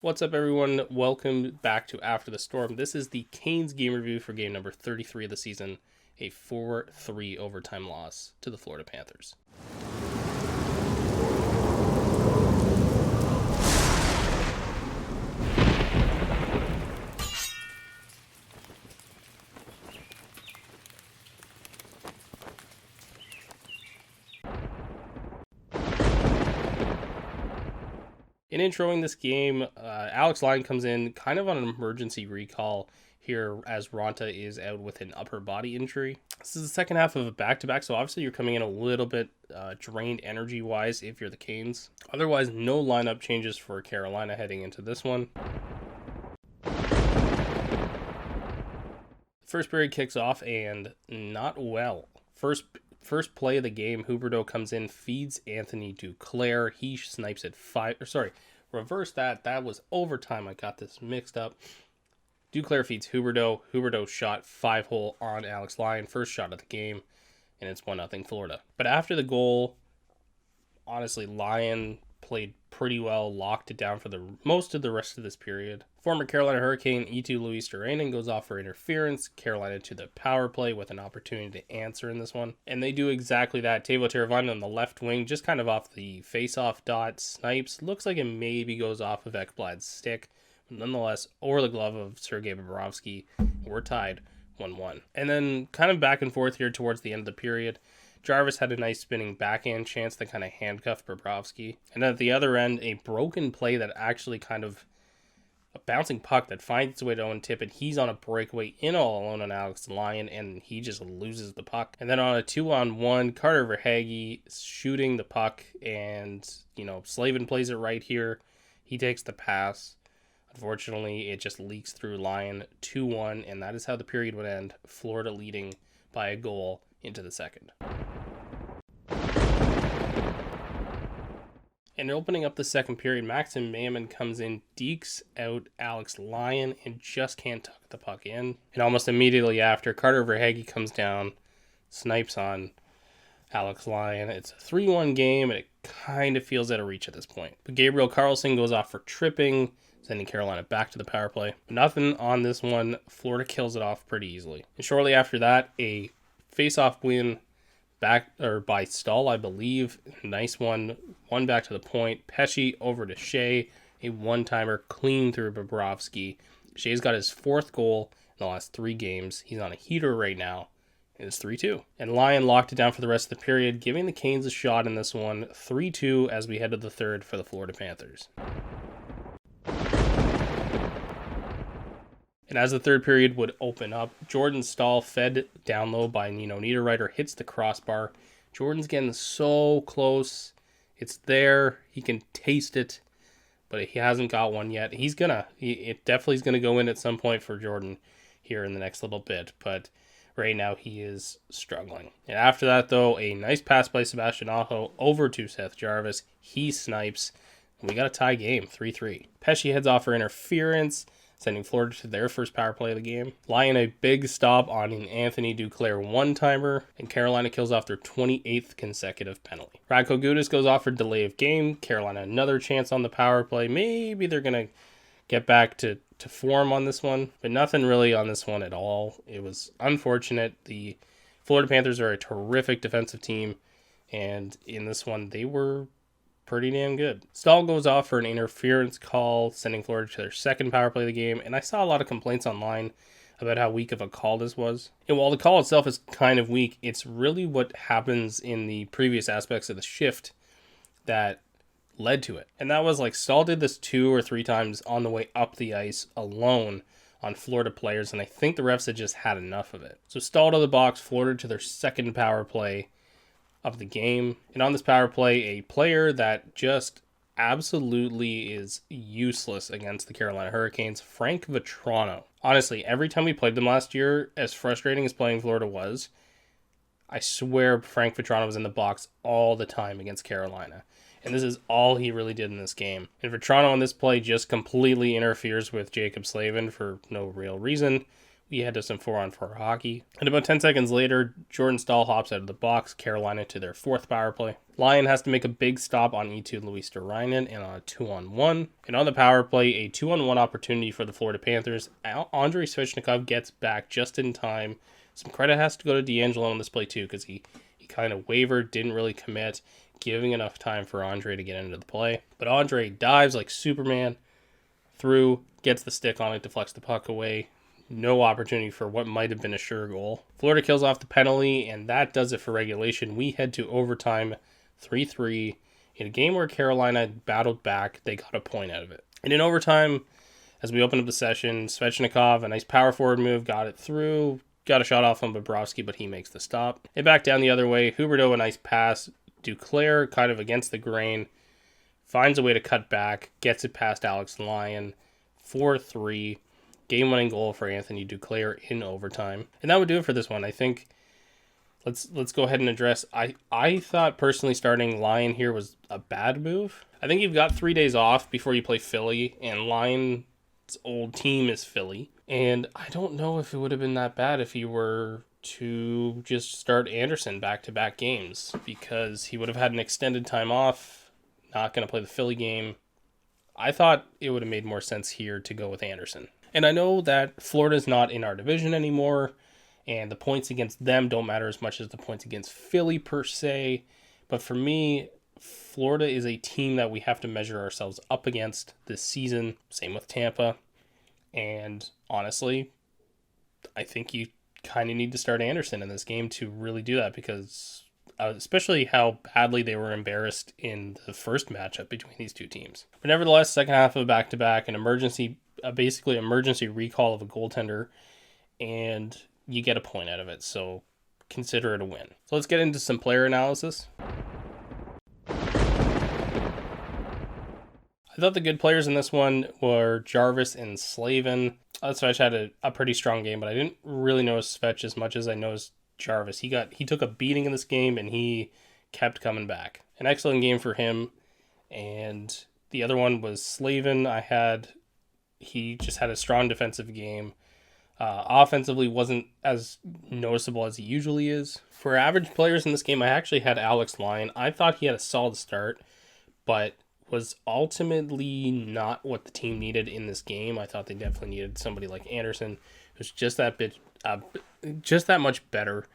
What's up, everyone? Welcome back to After the Storm. This is the Canes game review for game number 33 of the season, a 4-3 overtime loss to the Florida Panthers. In introing this game, Alex Lyon comes in kind of on an emergency recall here as Ronta is out with an upper body injury. This is the second half of a back-to-back, so obviously you're coming in a little bit drained energy-wise if you're the Canes. Otherwise, no lineup changes for Carolina heading into this one. First period kicks off and not well. First play of the game, Huberdeau comes in, feeds Anthony Duclair. He snipes at reverse that. That was overtime. I got this mixed up. Duclair feeds Huberdeau. Huberdeau shot 5-hole on Alex Lyon. First shot of the game, and it's 1-0 Florida. But after the goal, honestly, Lyon played pretty well, locked it down for the most of the rest of this period. Former Carolina Hurricane E2 Luis Duranen goes off for interference. Carolina to the power play with an opportunity to answer in this one. And they do exactly that. Teuvo Teravainen on the left wing, just kind of off the face-off dot, snipes. Looks like it maybe goes off of Ekblad's stick. But nonetheless, over the glove of Sergei Bobrovsky, we're tied 1-1. And then kind of back and forth here towards the end of the period. Jarvis had a nice spinning backhand chance that kind of handcuffed Bobrovsky. And then at the other end, a broken play that actually kind of a bouncing puck that finds its way to Owen Tippett. He's on a breakaway in all alone on Alex Lyon, and he just loses the puck. And then on a 2-on-1, Carter Verhaeghe shooting the puck, and, Slavin plays it right here. He takes the pass. Unfortunately, it just leaks through Lyon 2-1, and that is how the period would end. Florida leading by a goal into the second. And opening up the second period, Maxim Mammon comes in, dekes out Alex Lyon, and just can't tuck the puck in. And almost immediately after, Carter Verhaeghe comes down, snipes on Alex Lyon. It's a 3-1 game, and it kind of feels out of reach at this point. But Gabriel Carlson goes off for tripping, sending Carolina back to the power play. But nothing on this one. Florida kills it off pretty easily. And shortly after that, a face-off win by Stahl, I believe. Nice one back to the point. Pesce over to Shea, a one-timer clean through Bobrovsky. Shea's got his fourth goal in the last 3 games. He's on a heater right now. It's 3-2. And Lyon locked it down for the rest of the period, giving the Canes a shot in this one. 3-2 as we head to the third for the Florida Panthers. And as the third period would open up, Jordan Stahl, fed down low by Nino Niederreiter, hits the crossbar. Jordan's getting so close. It's there. He can taste it, but he hasn't got one yet. It definitely is going to go in at some point for Jordan here in the next little bit, but right now he is struggling. And after that, though, a nice pass by Sebastian Aho over to Seth Jarvis. He snipes. We got a tie game, 3-3. Pesce heads off for interference, sending Florida to their first power play of the game. Lyon a big stop on an Anthony Duclair one-timer, and Carolina kills off their 28th consecutive penalty. Radko Gudas goes off for delay of game. Carolina another chance on the power play. Maybe they're going to get back to form on this one, but nothing really on this one at all. It was unfortunate. The Florida Panthers are a terrific defensive team, and in this one, they were pretty damn good. Stahl goes off for an interference call, sending Florida to their second power play of the game, and I saw a lot of complaints online about how weak of a call this was. And while the call itself is kind of weak, it's really what happens in the previous aspects of the shift that led to it. And that was like Stahl did this 2 or 3 times on the way up the ice alone on Florida players, and I think the refs had just had enough of it. So Stahl to the box, Florida to their second power play of the game. And on this power play, a player that just absolutely is useless against the Carolina Hurricanes, Frank Vatrano. Honestly, every time we played them last year, as frustrating as playing Florida was, I swear Frank Vatrano was in the box all the time against Carolina. And this is all he really did in this game. And Vatrano on this play just completely interferes with Jacob Slavin for no real reason. we head to some 4-on-4 hockey. And about 10 seconds later, Jordan Staal hops out of the box, Carolina to their 4th power play. Lyon has to make a big stop on E2 Luis Durainen and on a 2-on-1. And on the power play, a 2-on-1 opportunity for the Florida Panthers. Andrei Svechnikov gets back just in time. Some credit has to go to D'Angelo on this play too, because he kind of wavered, didn't really commit, giving enough time for Andre to get into the play. But Andre dives like Superman through, gets the stick on it, deflects the puck away. No opportunity for what might have been a sure goal. Florida kills off the penalty, and that does it for regulation. We head to overtime, 3-3. In a game where Carolina battled back, they got a point out of it. And in overtime, as we open up the session, Svechnikov, a nice power forward move, got it through. Got a shot off on Bobrovsky, but he makes the stop. And back down the other way, Huberdeau, a nice pass. Duclair, kind of against the grain, finds a way to cut back, gets it past Alex Lyon. 4-3. Game-winning goal for Anthony Duclair in overtime. And that would do it for this one. I think let's go ahead and address. I thought personally starting Lyon here was a bad move. I think you've got 3 days off before you play Philly, and Lyon's old team is Philly. And I don't know if it would have been that bad if you were to just start Anderson back-to-back games, because he would have had an extended time off, not going to play the Philly game. I thought it would have made more sense here to go with Anderson. And I know that Florida's not in our division anymore, and the points against them don't matter as much as the points against Philly per se. But for me, Florida is a team that we have to measure ourselves up against this season. Same with Tampa. And honestly, I think you kind of need to start Anderson in this game to really do that, because especially how badly they were embarrassed in the first matchup between these two teams. But nevertheless, second half of a back-to-back, basically emergency recall of a goaltender, and you get a point out of it. So consider it a win. So let's get into some player analysis. I thought the good players in this one were Jarvis and Slavin. Svech had a pretty strong game, but I didn't really notice Svech as much as I noticed Jarvis. He took a beating in this game, and he kept coming back. An excellent game for him. And the other one was Slavin. He just had a strong defensive game. Offensively wasn't as noticeable as he usually is. For average players in this game, I actually had Alex Lyon. I thought he had a solid start, but was ultimately not what the team needed in this game. I thought they definitely needed somebody like Anderson, who's just that much better,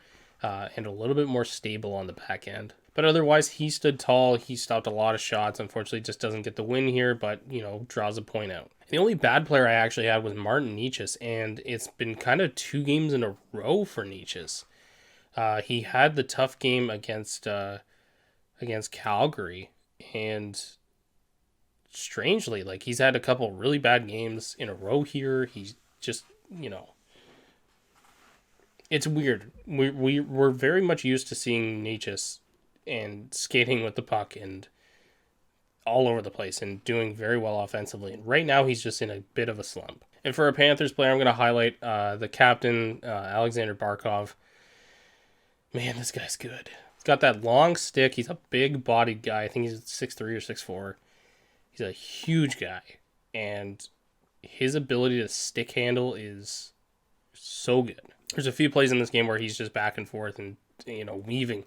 and a little bit more stable on the back end. But otherwise, he stood tall. He stopped a lot of shots. Unfortunately, just doesn't get the win here, but, draws a point out. The only bad player I actually had was Martin Necas, and it's been kind of 2 games in a row for Necas. He had the tough game against Calgary, and strangely, he's had a couple really bad games in a row here. He's just, it's weird. We're very much used to seeing Necas and skating with the puck and all over the place and doing very well offensively. And right now he's just in a bit of a slump. And for a Panthers player, I'm going to highlight the captain, Alexander Barkov. Man, this guy's good. He's got that long stick. He's a big-bodied guy. I think he's 6'3" or 6'4". He's a huge guy. And his ability to stick handle is so good. There's a few plays in this game where he's just back and forth and, weaving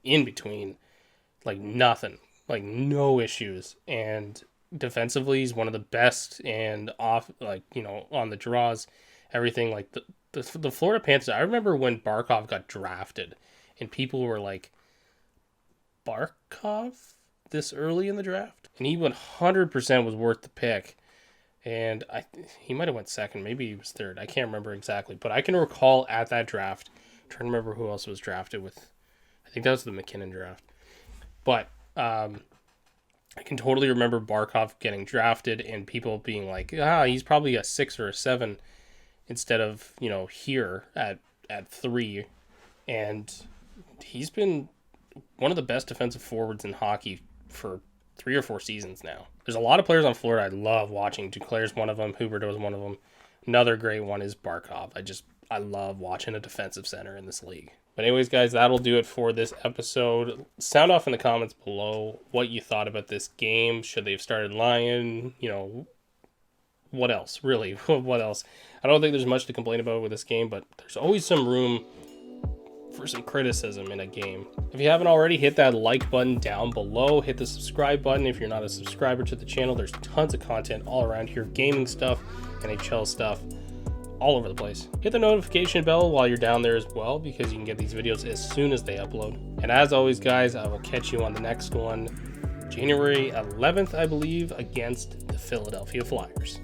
in between like nothing. No issues. And defensively, he's one of the best, and off, on the draws, everything. The Florida Panthers, I remember when Barkov got drafted, and people were like, Barkov this early in the draft? And he 100% was worth the pick. And he might have went second, maybe he was third. I can't remember exactly, but I can recall at that draft, I'm trying to remember who else was drafted with. I think that was the McKinnon draft. But I can totally remember Barkov getting drafted and people being like, he's probably a 6 or a 7 instead of, here at 3. And he's been one of the best defensive forwards in hockey for 3 or 4 seasons now. There's a lot of players on Florida I love watching. Duclair's one of them. Huberdeau is one of them. Another great one is Barkov. I love watching a defensive center in this league. But anyways, guys, that'll do it for this episode. Sound off in the comments below what you thought about this game. Should they have started Lyon? what else, really? What else? I don't think there's much to complain about with this game, but there's always some room for some criticism in a game. If you haven't already, hit that like button down below. Hit the subscribe button if you're not a subscriber to the channel. There's tons of content all around here. Gaming stuff, NHL stuff, all over the place. Hit the notification bell while you're down there as well, because you can get these videos as soon as they upload. And as always, guys, I will catch you on the next one, January 11th, I believe, against the Philadelphia Flyers.